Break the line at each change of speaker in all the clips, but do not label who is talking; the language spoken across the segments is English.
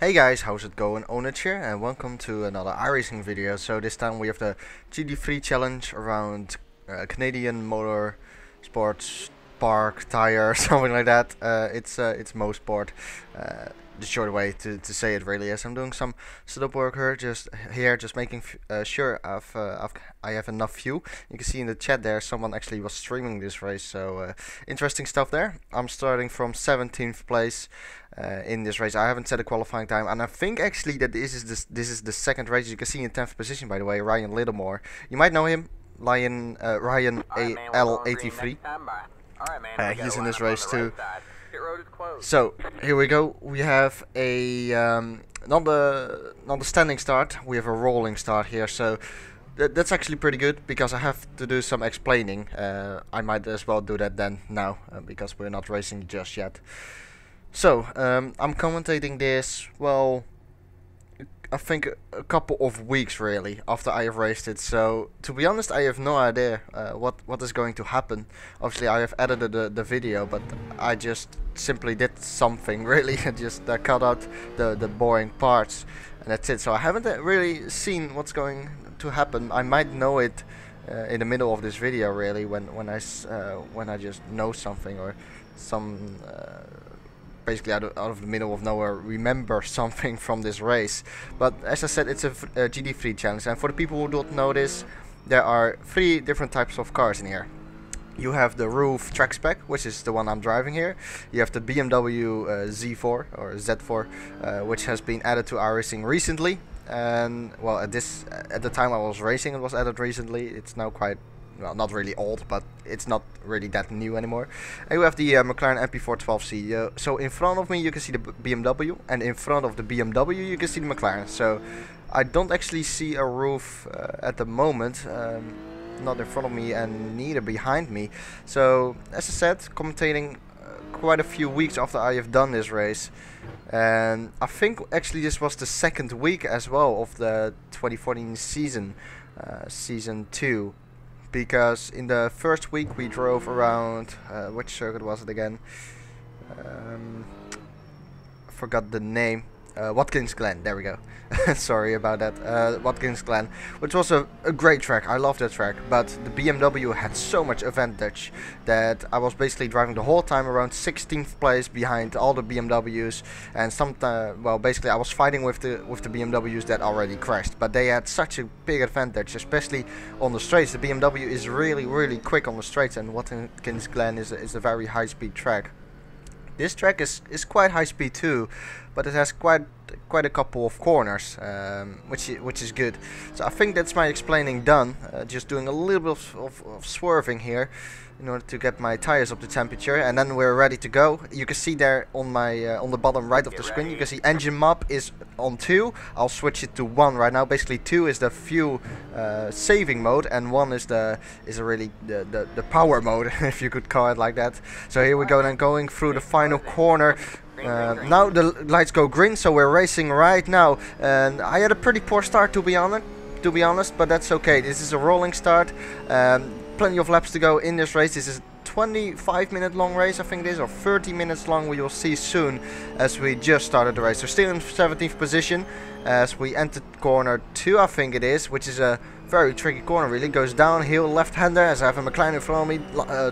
Hey guys, how's it going? Onich here and welcome to another iRacing video. So this time we have the GT3 Challenge around Canadian motor sports park tire something like that. It's MoSport. The short way to say it really is. I'm doing some setup work here, just making sure I have enough fuel. You can see in the chat there someone actually was streaming this race, so interesting stuff there. I'm starting from 17th place in this race. I haven't set a qualifying time, and I think actually that this is the second race. You can see in 10th position, by the way, Ryan Littlemore. You might know him, Ryan L83. He's in this race too. So here we go. We have a not a standing start. We have a rolling start here. So that's actually pretty good because I have to do some explaining. I might as well do that then now because we're not racing just yet. So I'm commentating this. Well, I think a couple of weeks really after I have raced it. So to be honest, I have no idea what is going to happen. Obviously, I have edited the video, but I just simply did something really. I just cut out the boring parts, and that's it. So I haven't really seen what's going to happen. I might know it in the middle of this video really when I just know something or some. Basically out of the middle of nowhere remember something from this race. But as I said, it's a GT3 challenge, and for the people who don't know this, there are 3 different types of cars in here. You have the RUF track spec, which is the one I'm driving here. You have the BMW Z4 or Z4, which has been added to iRacing recently, and well, at the time I was racing, it was added recently. It's now quite, well, not really old, but it's not really that new anymore. And you have the McLaren MP412C. So in front of me you can see the BMW, and in front of the BMW you can see the McLaren. So I don't actually see a roof at the moment, not in front of me and neither behind me. So as I said, commentating quite a few weeks after I have done this race, and I think actually this was the second week as well of the 2014 season, season 2. Because in the first week we drove around, which circuit was it again? I forgot the name. Watkins Glen, there we go. Sorry about that. Watkins Glen, which was a great track. I love that track, but the BMW had so much advantage that I was basically driving the whole time around 16th place behind all the BMWs, and well, basically I was fighting with the BMWs that already crashed, but they had such a big advantage, especially on the straights. The BMW is really quick on the straights, and Watkins Glen is a very high-speed track. This track is quite high speed too, but it has quite a couple of corners, which is good. So I think that's my explaining done. Just doing a little bit of swerving here in order to get my tires up to temperature, and then we're ready to go. You can see there on my on the bottom right of the screen, you can see engine map is on 2. I'll switch it to 1 right now. Basically 2 is the fuel saving mode, and 1 is really the power mode, if you could call it like that. So here we go, then going through the final corner. Now the lights go green, so we're racing right now, and I had a pretty poor start to be honest, but that's okay. This is a rolling start. Plenty of laps to go in this race. This is a 25-minute long race, I think it is, or 30 minutes long. We will see soon, as we just started the race. So still in 17th position as we entered corner 2, I think it is, which is a very tricky corner really. Goes downhill, left-hander, as I have a McLaren in front of me,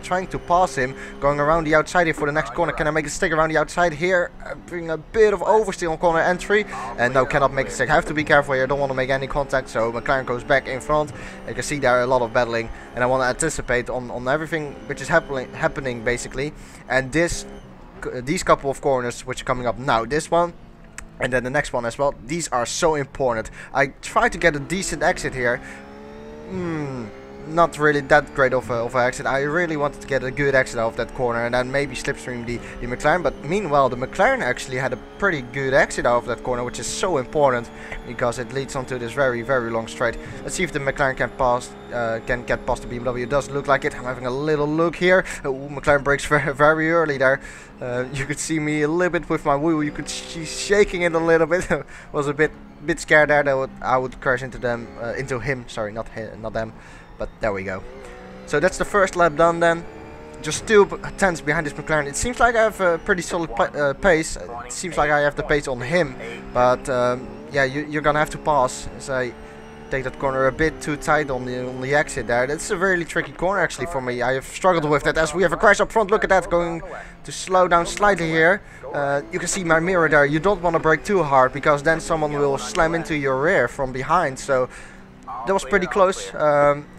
trying to pass him, going around the outside here for the next corner. Can I make a stick around the outside here? Bring a bit of oversteer on corner entry, and no, cannot make a stick. I have to be careful here, don't want to make any contact, so McLaren goes back in front. You can see there a lot of battling, and I want to anticipate on everything which is happening basically. And these couple of corners which are coming up now, this one and then the next one as well, these are so important. I try to get a decent exit here. Not really that great of an exit. I really wanted to get a good exit out of that corner and then maybe slipstream the McLaren, but meanwhile the McLaren actually had a pretty good exit out of that corner, which is so important because it leads onto this very long straight. Let's see if the McLaren can get past the BMW. It does look like it. I'm having a little look here. McLaren brakes very early there. You could see me a little bit with my wheel. You could see shaking it a little bit. Was a bit scared there that I would crash into him. Sorry, not them. But there we go. So that's the first lap done then. just 2 tenths behind this McLaren. It seems like I have a pretty solid pace. It seems like I have the pace on him, but yeah, you're gonna have to pass as I take that corner a bit too tight on the exit there. That's a really tricky corner actually for me. I have struggled with that as we have a crash up front. Look at that, going to slow down slightly here. You can see my mirror there. You don't want to brake too hard because then someone will slam into your rear from behind. So that was pretty close.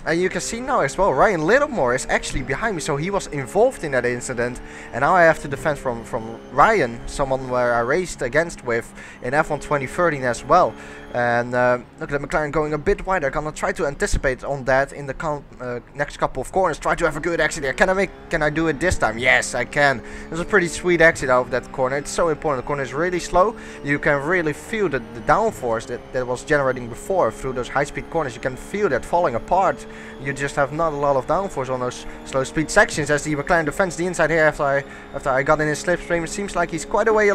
And you can see now as well, Ryan Littlemore is actually behind me, so he was involved in that incident. And now I have to defend from Ryan, someone where I raced against with in F1 2013 as well. And look at the McLaren going a bit wider. I'm gonna try to anticipate on that in the next couple of corners. Try to have a good exit here. Can I do it this time? Yes, I can. It was a pretty sweet exit out of that corner. It's so important. The corner is really slow. You can really feel the downforce that was generating before through those high-speed corners. You can feel that falling apart. You just have not a lot of downforce on those slow speed sections. As the McLaren defends the inside here after I got in his slipstream. It seems like he's quite a way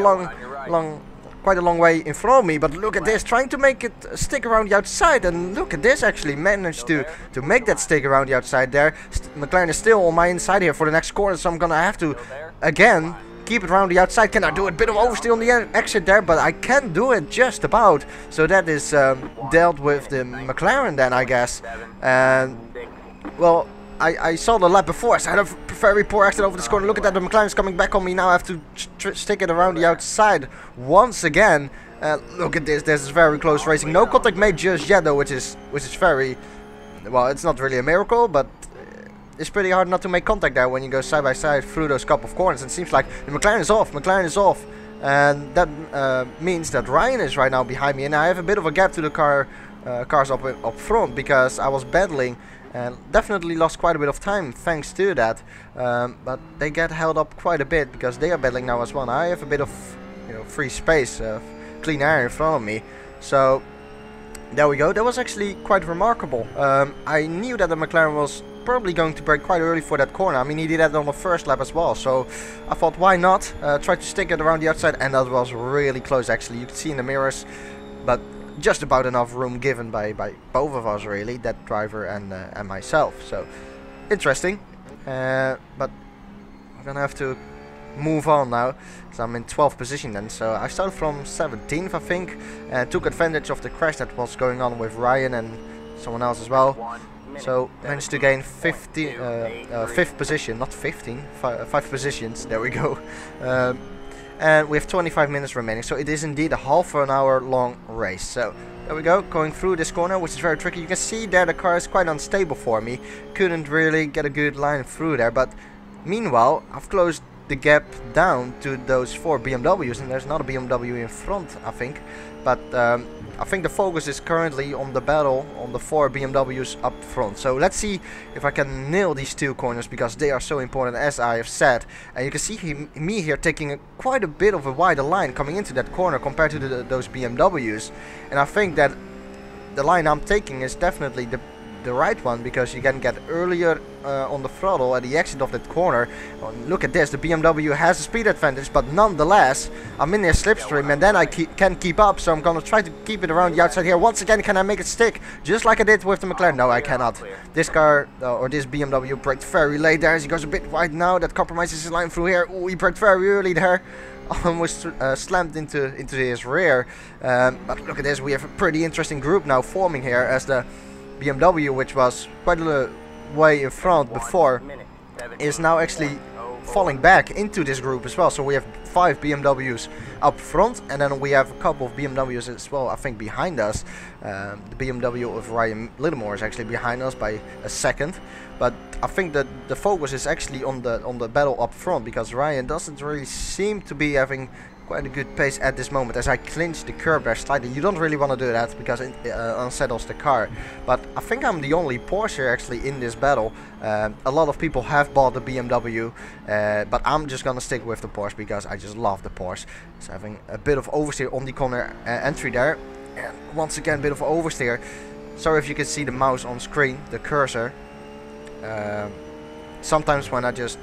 quite a long way in front of me, but look at this, trying to make it stick around the outside, and look at this, actually managed to make that stick around the outside there. McLaren is still on my inside here for the next corner, so I'm gonna have to again keep it around the outside. Can I do a bit of oversteer on the exit there? But I can do it just about. So that is dealt with the McLaren then, I guess. And well, I saw the lap before, so I had a very poor exit over this corner. Look at that, the McLaren is coming back on me now. I have to stick it around the outside once again. Look at this, this is very close racing. No contact made just yet though, which is very, well, it's not really a miracle, but it's pretty hard not to make contact there when you go side by side through those couple of corners. And it seems like the McLaren is off, and that means that Ryan is right now behind me, and I have a bit of a gap to the cars up front because I was battling. And definitely lost quite a bit of time thanks to that, but they get held up quite a bit because they are battling now as well. I have a bit of free space, clean air in front of me, so there we go. That was actually quite remarkable. I knew that the McLaren was probably going to brake quite early for that corner. I mean, he did that on the first lap as well, so I thought, why not try to stick it around the outside, and that was really close actually. You can see in the mirrors, but just about enough room given by both of us really, that driver and myself. So interesting, but I'm gonna have to move on now because I'm in 12th position then. So I started from 17th I think, and took advantage of the crash that was going on with Ryan and someone else as well. So managed to gain 5th position, not 15, 5 positions, there we go. And we have 25 minutes remaining, so it is indeed a half an hour long race. So there we go, going through this corner, which is very tricky. You can see there the car is quite unstable for me. Couldn't really get a good line through there, but meanwhile I've closed the gap down to those 4 BMWs, and there's not a BMW in front I think. But I think the focus is currently on the battle on the 4 BMWs up front. So let's see if I can nail these 2 corners, because they are so important as I have said. And you can see me here taking quite a bit of a wider line coming into that corner compared to those BMWs. And I think that the line I'm taking is definitely the right one, because you can get earlier on the throttle at the exit of that corner. Look at this, the BMW has a speed advantage, but nonetheless I'm in their slipstream, and then I can keep up, so I'm gonna try to keep it around the outside here. Once again, can I make it stick just like I did with the McLaren? No, I cannot. This car or this BMW braked very late there as he goes a bit wide now. That compromises his line through here. Oh, he braked very early there. Almost slammed into his rear. But look at this, we have a pretty interesting group now forming here, as the BMW, which was quite a way in front before, is now actually falling back into this group as well. So we have 5 BMWs up front, and then we have a couple of BMWs as well, I think, behind us. The BMW of Ryan Littlemore is actually behind us by a second, but I think that the focus is actually on the battle up front, because Ryan doesn't really seem to be having quite a good pace at this moment. As I clinch the curb there slightly, you don't really want to do that because it unsettles the car. But I think I'm the only Porsche actually in this battle. A lot of people have bought the BMW, but I'm just gonna stick with the Porsche because I just love the Porsche. It's having a bit of oversteer on the corner entry there, and once again a bit of oversteer. Sorry if you can see the mouse on screen, the cursor. Sometimes when I just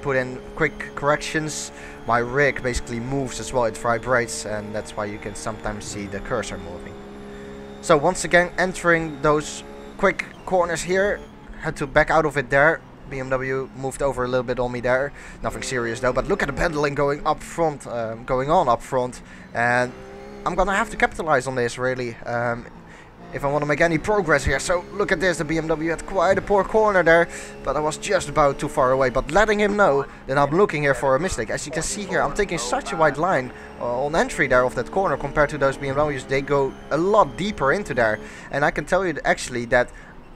put in quick corrections, my rig basically moves as well, it vibrates, and that's why you can sometimes see the cursor moving. So once again, entering those quick corners here, had to back out of it there, BMW moved over a little bit on me there. Nothing serious though, but look at the pedaling going up front, going on up front, and I'm gonna have to capitalize on this really if I want to make any progress here. So look at this, the BMW had quite a poor corner there, but I was just about too far away. But letting him know that I'm looking here for a mistake. As you can see here, I'm taking such a wide line on entry there of that corner compared to those BMWs. They go a lot deeper into there, and I can tell you actually that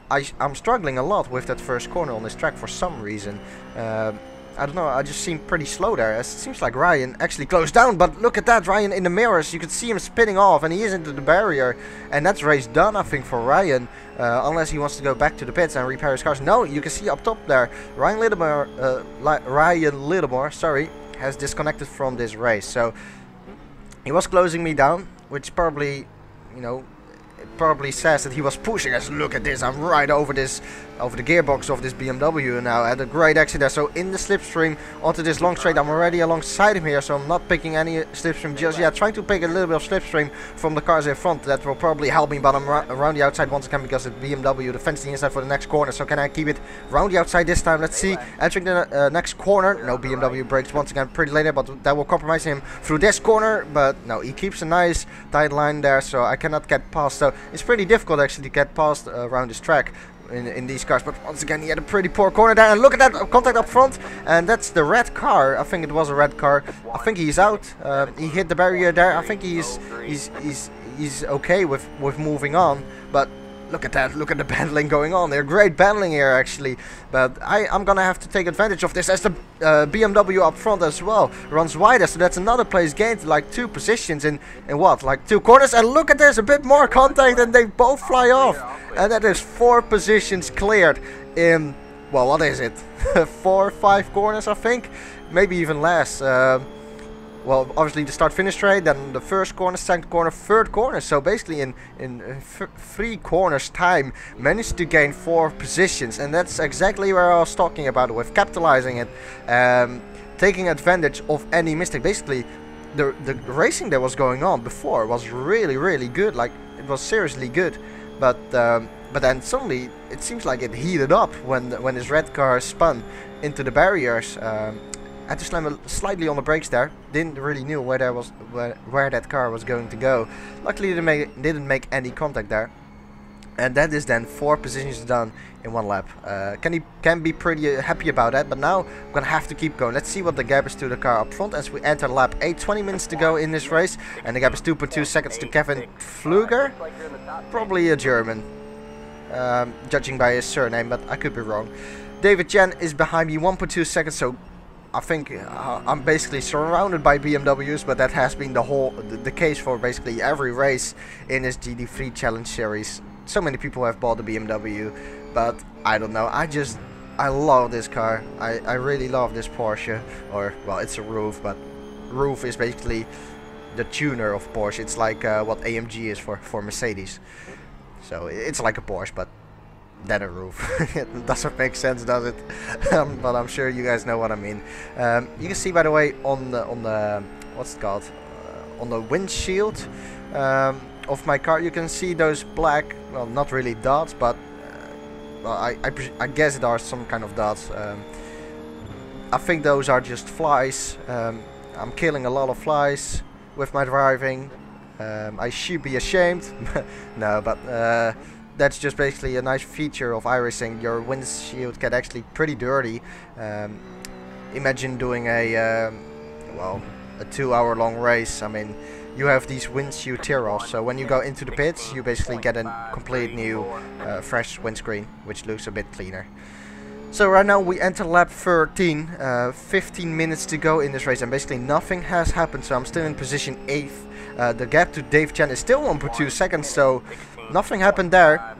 I'm struggling a lot with that first corner on this track for some reason. I don't know, I just seem pretty slow there. It seems like Ryan actually closed down, but look at that, Ryan in the mirrors. You can see him spinning off, and he is into the barrier. And that's race done, I think, for Ryan. Unless he wants to go back to the pits and repair his cars. No, you can see up top there, Ryan Littlemore, sorry, has disconnected from this race. So he was closing me down, which probably, you know, it probably says that he was pushing us. Look at this, I'm right over this, over the gearbox of this BMW now. I had a great exit there, so in the slipstream onto this long straight. I'm already alongside him here, so I'm not picking any slipstream just yet. Trying to pick a little bit of slipstream from the cars in front. That will probably help me, but I'm around the outside once again because the BMW defends the inside for the next corner. So can I keep it around the outside this time? Let's see. Entering the next corner. No, BMW brakes once again pretty later, but that will compromise him through this corner. But no, he keeps a nice tight line there, so I cannot get past. So it's pretty difficult actually to get past around this track in these cars. But once again, he had a pretty poor corner there, and look at that contact up front, and that's the red car. I think it was a red car. I think he's out. He hit the barrier there. I think he's okay with moving on. But look at that, look at the battling going on there. Great battling here actually, but I'm gonna have to take advantage of this as the BMW up front as well runs wider. So that's another place gained, like 2 positions in what, like 2 corners. And look at this, a bit more contact and they both fly off. And that is 4 positions cleared in, well, what is it? 4 or 5 corners, I think, maybe even less. Well, obviously the start-finish straight, then the first corner, second corner, third corner. So basically in 3 corners time, managed to gain 4 positions. And that's exactly where I was talking about with capitalizing it. Taking advantage of any mistake. Basically, the racing that was going on before was really good. Like, it was seriously good. But then suddenly, it seems like it heated up when his red car spun into the barriers. I had to slam slightly on the brakes there. Didn't really knew where that car was going to go. Luckily, didn't make any contact there. And that is then 4 positions done in 1 lap. Can be pretty happy about that. But now I'm gonna have to keep going. Let's see what the gap is to the car up front as we enter lap 8. 20 minutes to go in this race, and the gap is 2.2 seconds to Kevin Pfluger. Probably a German, judging by his surname, but I could be wrong. David Chen is behind me, 1.2 seconds. So I think I'm basically surrounded by BMWs, but that has been the case for basically every race in this GT3 Challenge Series. So many people have bought the BMW, but I don't know. I love this car. I really love this Porsche. Or, well, it's a RUF, but RUF is basically the tuner of Porsche. It's like what AMG is for Mercedes. So it's like a Porsche, but then a RUF. It doesn't make sense, does it? But I'm sure you guys know what I mean. You can see, by the way, on the what's it called, on the windshield of my car, you can see those black, well, not really dots, but well, I guess it are some kind of dots. I think those are just flies. I'm killing a lot of flies with my driving. I should be ashamed. No, but that's just basically a nice feature of iRacing. Your windshield get actually pretty dirty. Imagine doing a 2-hour long race. I mean, you have these windshield tear-offs, so when you go into the pits, you basically get a complete new fresh windscreen, which looks a bit cleaner. So right now we enter lap 13, 15 minutes to go in this race, and basically nothing has happened, so I'm still in position 8th. The gap to Dave Chen is still 1.2 seconds, so nothing happened there.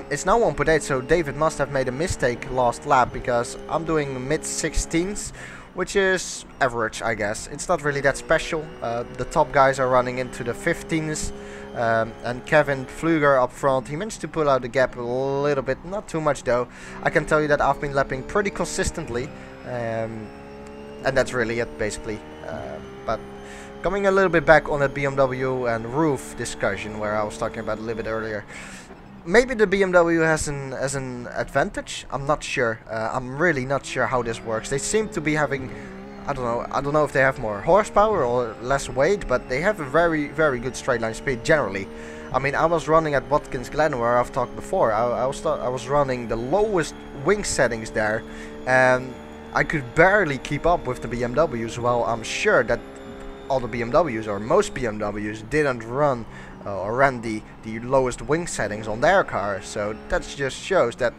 It's now 1.8, so David must have made a mistake last lap, because I'm doing mid-16s, which is average, I guess. It's not really that special. The top guys are running into the 15s, and Kevin Pfluger up front, he managed to pull out the gap a little bit, not too much though. I can tell you that I've been lapping pretty consistently, and that's really it basically. But coming a little bit back on that BMW and RUF discussion where I was talking about a little bit earlier. maybe the BMW has an advantage. I'm not sure. I'm really not sure how this works. They seem to be having, I don't know if they have more horsepower or less weight, but they have a very good straight line speed generally. I mean, I was running at Watkins Glen, where I've talked before. I was running the lowest wing settings there, and I could barely keep up with the BMWs. Well, I'm sure that all the BMWs, or most BMWs, didn't run or ran the lowest wing settings on their cars. So that just shows that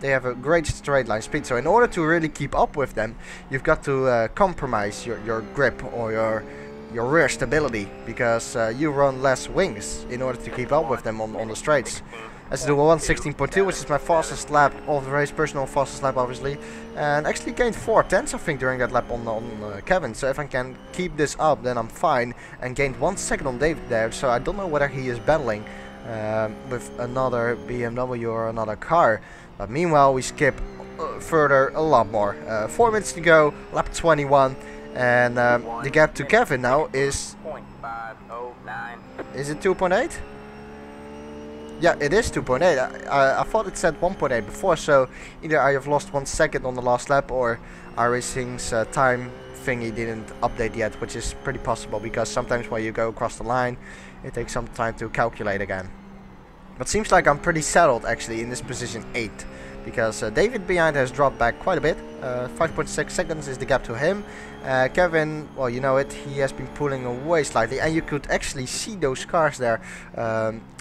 they have a great straight line speed. So in order to really keep up with them, you've got to compromise your grip or your rear stability, because you run less wings in order to keep up with them on the straights. As I do a 1:16.2, which is my fastest lap of the race, personal fastest lap obviously, and actually gained 4/10 I think during that lap on Kevin. So if I can keep this up, then I'm fine, and gained 1 second on David there. So I don't know whether he is battling with another BMW or another car, but meanwhile we skip further a lot more. 4 minutes to go, lap 21, and the gap to Kevin now is it 2.8? Yeah, it is 2.8. I thought it said 1.8 before, so either I have lost 1 second on the last lap, or iRacing's time thingy didn't update yet, which is pretty possible, because sometimes when you go across the line, it takes some time to calculate again. But seems like I'm pretty settled actually in this position 8, because David behind has dropped back quite a bit. 5.6 seconds is the gap to him. Kevin, well, you know it, he has been pulling away slightly, and you could actually see those cars there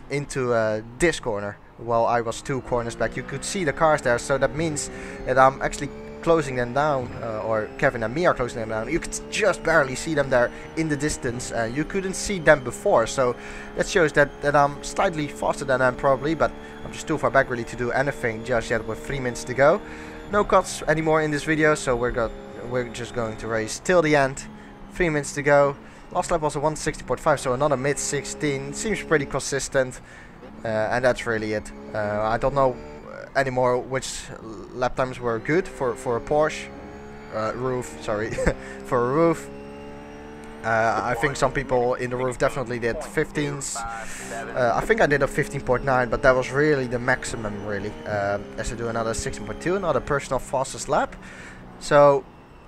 into this corner. Well, I was 2 corners back. You could see the cars there, so that means that I'm actually closing them down, or Kevin and me are closing them down. You could just barely see them there in the distance. You couldn't see them before, so that shows that I'm slightly faster than them probably, but I'm just too far back really to do anything just yet with 3 minutes to go. No cuts anymore in this video, so we're just going to race till the end. 3 minutes to go. Last lap was a 1:60.5, so another mid-16. Seems pretty consistent, and that's really it. I don't know anymore which lap times were good for a Porsche. RUF, sorry, for a RUF. I think some people in the RUF definitely did 15s. I think I did a 15.9, but that was really the maximum, really. As I do another 16.2, another personal fastest lap. So,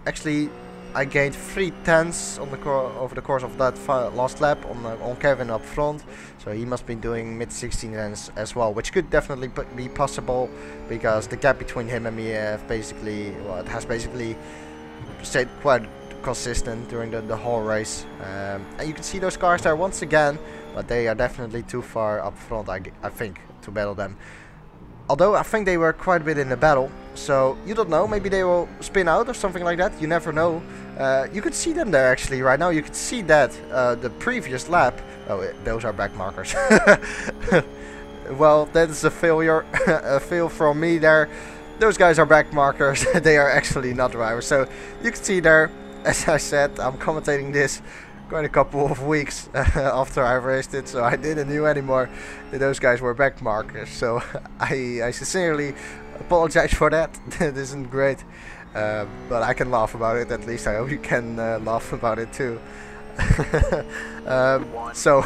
actually, I gained 3/10 on over the course of that last lap on Kevin up front, so he must be doing mid-16 as well, which could definitely be possible, because the gap between him and me have basically, well, it has basically stayed quite consistent during the whole race. And you can see those cars there once again, but they are definitely too far up front, I think, to battle them. Although I think they were quite a bit in the battle, so you don't know, maybe they will spin out or something like that, you never know. You could see them there actually right now. You could see that the previous lap, oh, those are back markers. Well, that is a failure, a fail from me there. Those guys are back markers, they are actually not drivers. So you can see there, as I said, I'm commentating this quite a couple of weeks after I've raced it, so I didn't know anymore that those guys were back markers. So I sincerely apologize for that. That isn't great, but I can laugh about it at least. I hope you can laugh about it too. So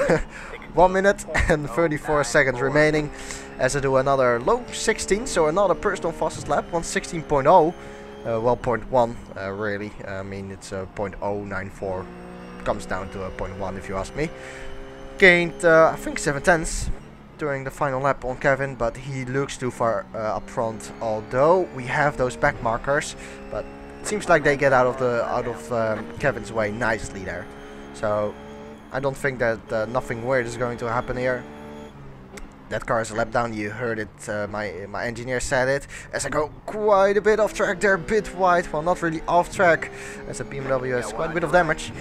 1 minute and 34 seconds remaining as I do another low 16, so another personal fastest lap, 1:16.0. Well, 0.1 really. I mean, it's a 0.094. Comes down to a 0.1 if you ask me. Gained I think 7/10 during the final lap on Kevin, but he looks too far up front, although we have those back markers, but it seems like they get out of Kevin's way nicely there. So I don't think that nothing weird is going to happen here. That car is a lap down, you heard it, my engineer said it, as I go quite a bit off track there, a bit wide, well, not really off track, as the BMW has quite a bit of damage.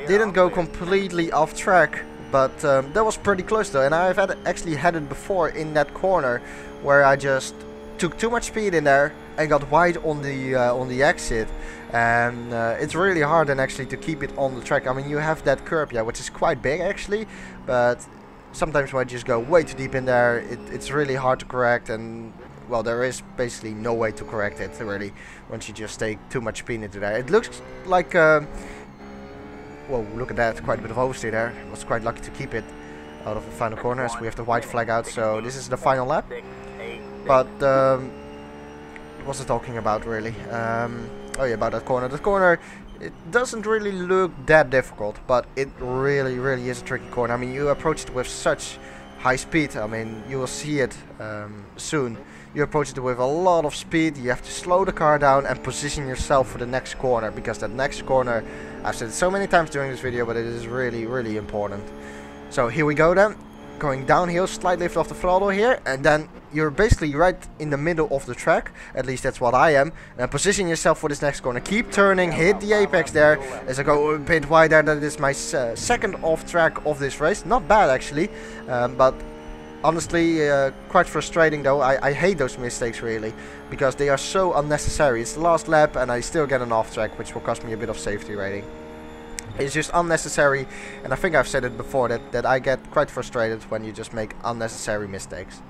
Didn't go completely off track, but that was pretty close though, and I've actually had it before in that corner, where I just took too much speed in there and got wide on the exit, and it's really hard then actually to keep it on the track. I mean, you have that curb, yeah, which is quite big actually, but sometimes when I just go way too deep in there, it's really hard to correct, and well, there is basically no way to correct it really once you just take too much speed into there. It looks like, well, look at that, quite a bit of oversteer there. I was quite lucky to keep it. out of the final corners. We have the white flag out, so this is the final lap. But what was I talking about really? Oh yeah, about that corner. That corner, it doesn't really look that difficult, but it really is a tricky corner. I mean, you approach it with such high speed. I mean, you will see it soon. You approach it with a lot of speed. You have to slow the car down and position yourself for the next corner, because that next corner, I've said it so many times during this video, but it is really important. So here we go then, going downhill, slight lift off the throttle here, and then you're basically right in the middle of the track, at least that's what I am, and position yourself for this next corner. Keep turning, hit the apex there, as I go a bit wider. That is my second off track of this race, not bad actually, but honestly quite frustrating though. I hate those mistakes really, because they are so unnecessary. It's the last lap and I still get an off track, which will cost me a bit of safety rating. It's just unnecessary, and I think I've said it before that I get quite frustrated when you just make unnecessary mistakes.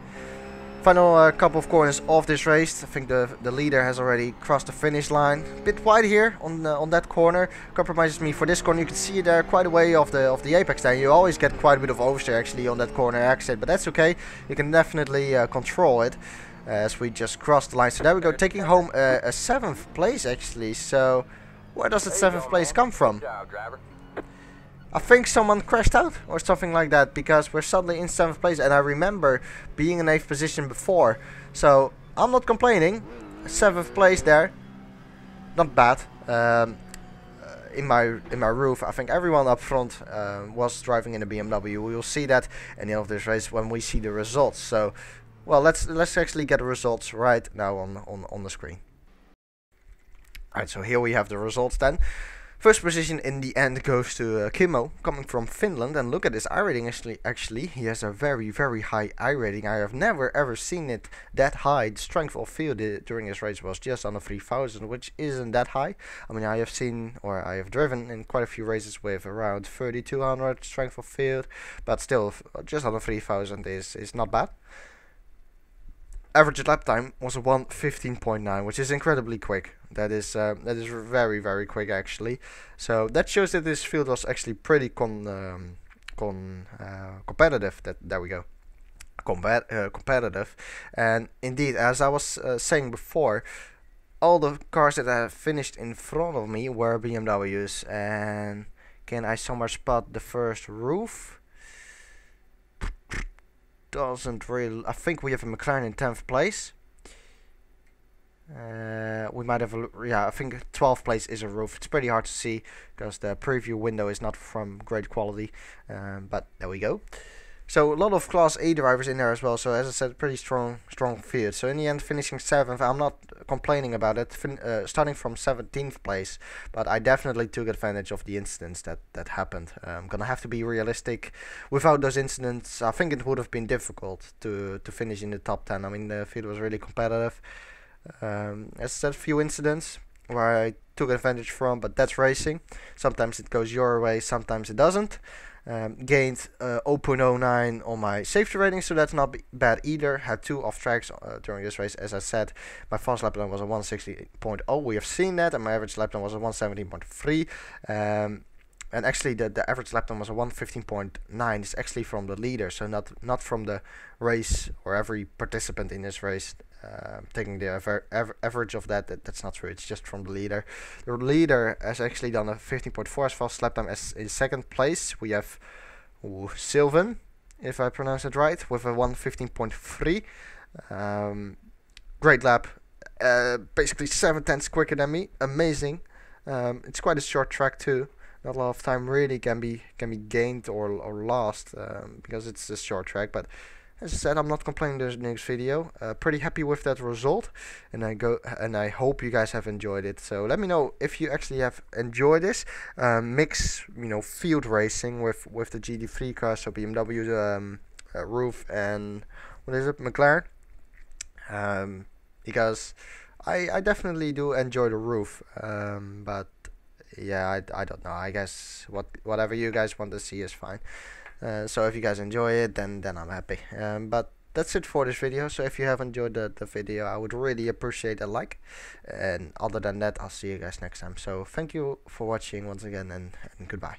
Final couple of corners of this race. I think the leader has already crossed the finish line. A bit wide here on that corner. Compromises me for this corner. You can see there quite a way of the apex there. You always get quite a bit of oversteer actually on that corner exit, but that's okay. You can definitely control it as we just crossed the line. So there we go, taking home a 7th place actually. So where does that 7th place come from? I think someone crashed out or something like that, because we're suddenly in 7th place, and I remember being in 8th position before. So I'm not complaining. 7th place there, not bad. In my RUF, I think everyone up front was driving in a BMW. We will see that at the end of this race when we see the results. So, well, let's actually get the results right now on the screen. Alright, so here we have the results then. First position in the end goes to Kimmo, coming from Finland, and look at his iRating actually. He has a very high iRating. I have never ever seen it that high. The strength of field during this race was just under 3000, which isn't that high. I mean, I have driven in quite a few races with around 3200 strength of field, but still just under 3000 is not bad. Average lap time was a 1:15.9, which is incredibly quick. That is very quick actually. So that shows that this field was actually pretty competitive. There we go, competitive. And indeed, as I was saying before, all the cars that have finished in front of me were BMWs. And can I somewhere spot the first RUF? Doesn't really. I think we have a McLaren in 10th place. We might have I think 12th place is a RUF. It's pretty hard to see because the preview window is not from great quality, but there we go. So a lot of Class A drivers in there as well. So as I said, pretty strong field. So in the end, finishing 7th, I'm not complaining about it. Starting from 17th place, but I definitely took advantage of the incidents that happened. I'm gonna have to be realistic. Without those incidents, I think it would have been difficult to finish in the top 10. I mean, the field was really competitive. As I said, a few incidents where I took advantage from, but that's racing. Sometimes it goes your way, sometimes it doesn't. Gained 0.09 on my safety rating, so that's not bad either. Had 2 off tracks during this race. As I said, my fast lap time was a 160.0. We have seen that, and my average lap time was a 117.3. And actually, the average lap time was a 115.9. It's actually from the leader, so not from the race or every participant in this race. Taking the average of that's not true. It's just from the leader. The leader has actually done a 15.4 as fast lap time. As in 2nd place, we have Sylvan, if I pronounce it right, with a 115.3. Great lap. Basically 7/10 quicker than me. Amazing. It's quite a short track too. Not a lot of time really can be gained or lost because it's a short track. But as I said, I'm not complaining this next video. Pretty happy with that result, and I hope you guys have enjoyed it. So let me know if you actually have enjoyed this mix, field racing with the GT3 cars, so BMW, RUF, and what is it, McLaren? Because I definitely do enjoy the RUF, but yeah, I don't know. I guess whatever you guys want to see is fine. So if you guys enjoy it, then I'm happy. But that's it for this video. So if you have enjoyed the video, I would really appreciate a like. And other than that, I'll see you guys next time. So thank you for watching once again, and goodbye.